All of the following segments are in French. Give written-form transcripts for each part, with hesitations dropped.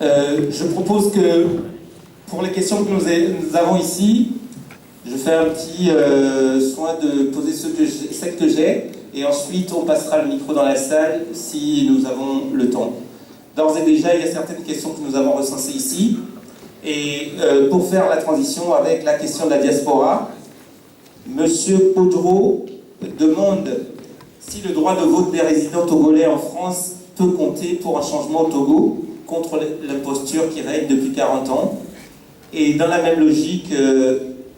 Je propose que, pour les questions que nous avons ici, je fais un petit soin de poser celles que j'ai, et ensuite on passera le micro dans la salle si nous avons le temps. D'ores et déjà, il y a certaines questions que nous avons recensées ici, et pour faire la transition avec la question de la diaspora, Monsieur Podro demande si le droit de vote des résidents togolais en France peut compter pour un changement au Togo contre l'imposture qui règne depuis 40 ans. Et dans la même logique,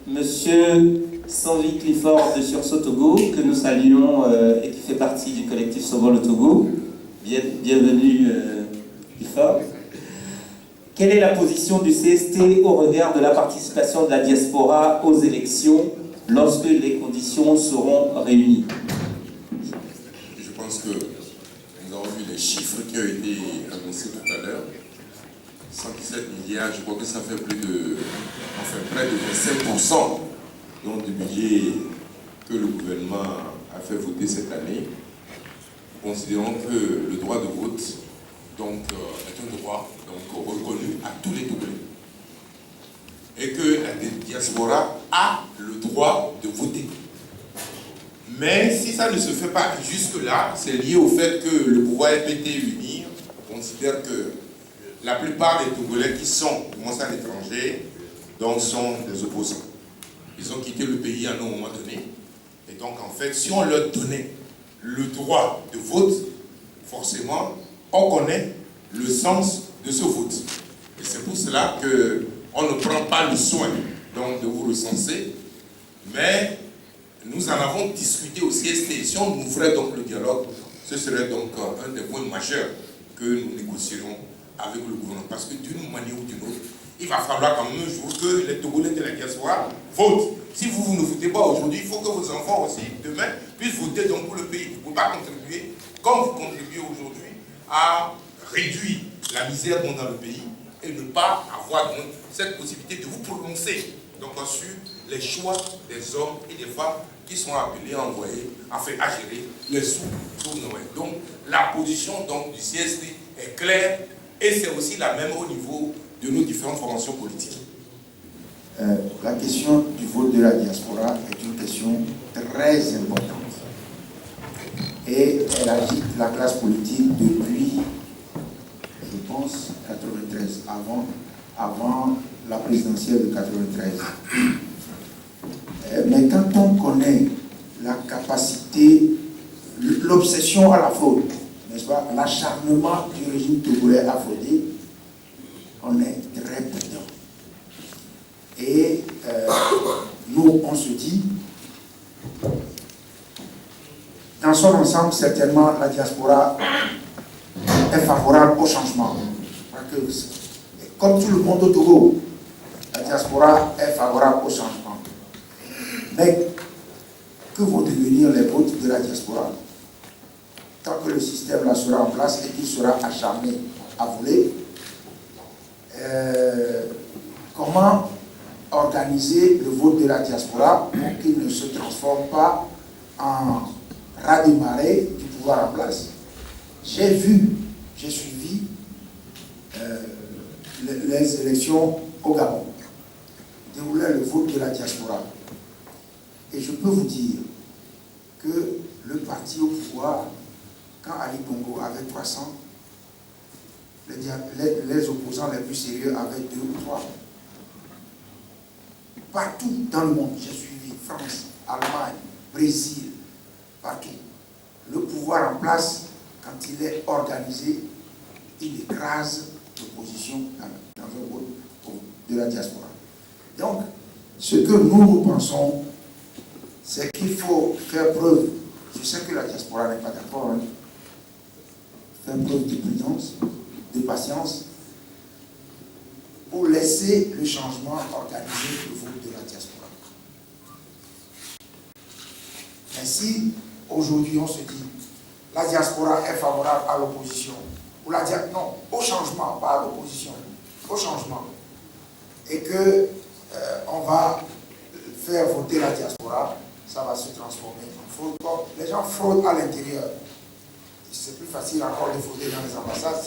Monsieur Sanvi Clifford de Sursaut Togo, que nous saluons et qui fait partie du collectif Sauvons le Togo. Bienvenue Clifford. Quelle est la position du CST au regard de la participation de la diaspora aux élections lorsque les conditions seront réunies? Je pense que nous avons vu les chiffres qui ont été annoncés tout à l'heure. 117 milliards, je crois que ça fait près de 25% donc, du budget que le gouvernement a fait voter cette année. Considérons que le droit de vote donc, est un droit donc, reconnu à tous les Togolais. Et que la diaspora a le droit de voter. Mais si ça ne se fait pas jusque-là, c'est lié au fait que le pouvoir FPT uni considère que la plupart des Togolais qui sont commencés à l'étranger donc sont des opposants. Ils ont quitté le pays à un moment donné. Et donc en fait, si on leur donnait le droit de vote, forcément, on connaît le sens de ce vote. Et c'est pour cela qu'on ne prend pas le soin donc, de vous recenser, mais nous en avons discuté au CST. Si on ouvrait donc le dialogue, ce serait donc un des points majeurs que nous négocierons avec le gouvernement. Parce que d'une manière ou d'une autre, il va falloir quand même un jour que les Togolais de la diaspora votent. Si vous ne votez pas aujourd'hui, il faut que vos enfants aussi, demain, puissent voter donc pour le pays. Vous ne pouvez pas contribuer, comme vous contribuez aujourd'hui, à réduire la misère dans le pays et ne pas avoir donc cette possibilité de vous prononcer donc, sur les choix des hommes et des femmes qui sont appelés à envoyer, à gérer les sous pour Noël. Donc la position donc, du CSD est claire et c'est aussi la même au niveau de nos différentes formations politiques. La question du vote de la diaspora est une question très importante. Et elle agite la classe politique depuis, je pense, 93, avant la présidentielle de 93. Mais quand on connaît la capacité, l'obsession à la fraude, n'est-ce pas, l'acharnement du régime togolais à frauder, on est très prudent. Et nous, on se dit, dans son ensemble, certainement, la diaspora est favorable au changement. Parce que, comme tout le monde au Togo, la diaspora est favorable au changement. Mais que vont devenir les votes de la diaspora tant que le système là sera en place et qu'il sera acharné à voler? Comment organiser le vote de la diaspora pour qu'il ne se transforme pas en raz-de-marée du pouvoir en place? J'ai suivi les élections au Gabon, déroulait le vote de la diaspora. Et je peux vous dire que le parti au pouvoir, quand Ali Bongo avait 300, les opposants les plus sérieux avaient 2 ou 3. Partout dans le monde, j'ai suivi France, Allemagne, Brésil, partout. Le pouvoir en place, quand il est organisé, il écrase l'opposition dans un vote de la diaspora. Donc, ce que nous pensons, c'est qu'il faut faire preuve, je sais que la diaspora n'est pas d'accord, hein, faire preuve de prudence, de patience, pour laisser le changement organiser le vote de la diaspora. Ainsi, aujourd'hui, on se dit, la diaspora est favorable à l'opposition. Ou non, au changement, pas à l'opposition, au changement. Et que on va faire voter la diaspora, ça va se transformer en fraude. Bon, les gens fraudent à l'intérieur. C'est plus facile encore de frauder dans les ambassades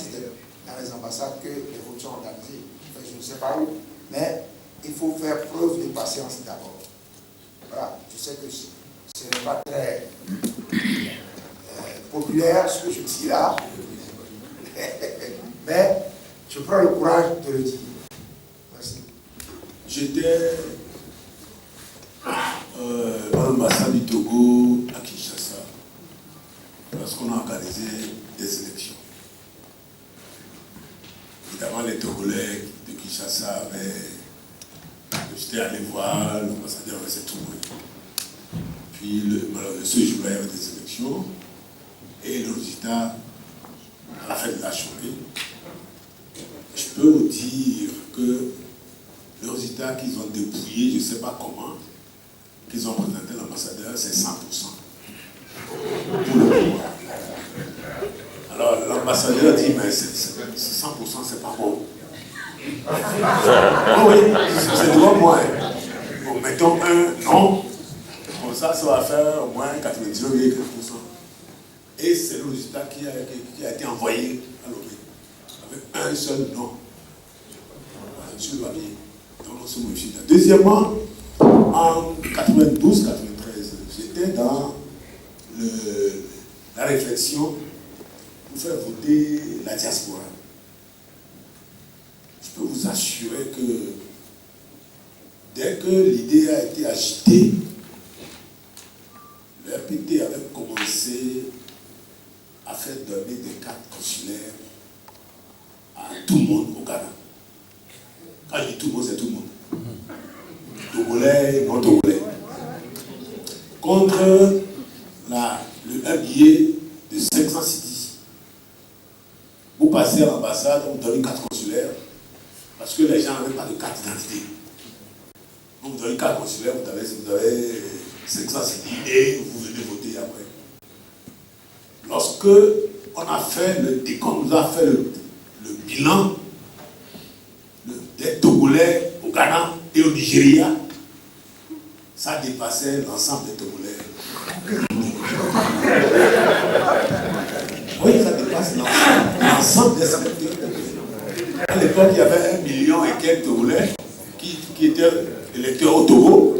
dans les ambassades que les votes sont organisés. Enfin, je ne sais pas où, mais il faut faire preuve de patience d'abord. Voilà, je sais que ce n'est pas très populaire ce que je dis là, mais je prends le courage de le dire. Merci. J'étais à l'ambassade du Togo à Kinshasa lorsqu'on a organisé des élections. Évidemment, les Togolais de Kinshasa j'étais allé voir l'ambassadeur avait s'est trouvé. Puis ce jour-là, il y avait des élections et le résultat, à la fin de la journée, je peux vous dire que le résultat qu'ils ont dépouillé, je ne sais pas comment, qu'ils ont présenté à l'ambassadeur, c'est 100% pour le pouvoir. Alors l'ambassadeur dit, mais 100%, c'est pas bon. Oh oui, c'est droit moins. Bon, mettons un non, comme ça va faire au moins 99,4%. Et c'est le résultat qui a été envoyé à l'ONU, avec un seul non. Monsieur le Babier. Donc on se méfie. Deuxièmement, en 92-93, j'étais dans la réflexion pour faire voter la diaspora. Je peux vous assurer que dès que l'idée a été agitée, le RPT avait commencé à faire donner des cartes consulaires à tout le monde au Ghana. Quand je dis tout le monde, c'est tout le monde. Togolais, non Togolais. Contre un billet de 500 cedis. Vous passez à l'ambassade, on vous donne une carte consulaire parce que les gens n'avaient pas de carte d'identité. On vous donne une carte consulaire, vous avez 500 cedis et vous venez voter après. Lorsque on a fait on nous a fait le bilan des Togolais au Ghana et au Nigeria, ça dépassait l'ensemble des Togolais. Oui, ça dépasse l'ensemble des électeurs. À l'époque, il y avait 1 million et quelques Togolais qui étaient électeurs au Togo.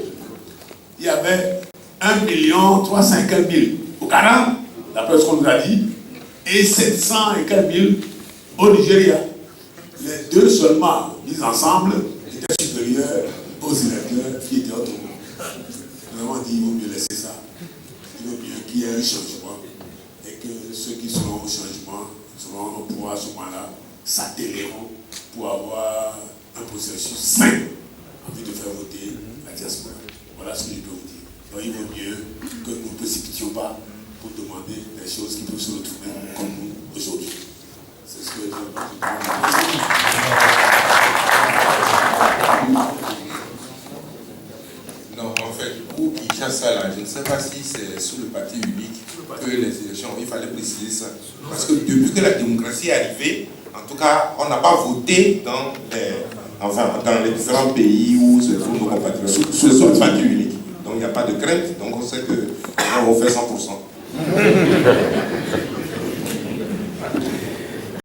Il y avait 1,350 000 au Ghana, d'après ce qu'on nous a dit, et 700 et quelques mille au Nigeria. Les deux seulement mis ensemble étaient supérieurs aux électeurs qui étaient au Togo. Nous avons dit qu'il vaut mieux laisser ça. Il vaut mieux qu'il y ait un changement et que ceux qui seront au changement seront au pouvoir à ce moment-là, s'attéléront pour avoir un processus sain en vue de faire voter la diaspora. Voilà ce que je peux vous dire. Donc il vaut mieux que nous ne précipitions pas pour demander des choses qui peuvent se retrouver comme nous aujourd'hui. C'est ce que je veux dire. Non, en fait, pour Kinshasa, là, je ne sais pas si c'est sous le parti unique que les élections, il fallait préciser ça. Parce que depuis que la démocratie est arrivée, en tout cas, on n'a pas voté dans les différents pays où se trouvent nos compatriotes, sous le parti unique. Donc il n'y a pas de crainte, donc on sait qu'on fait 100%.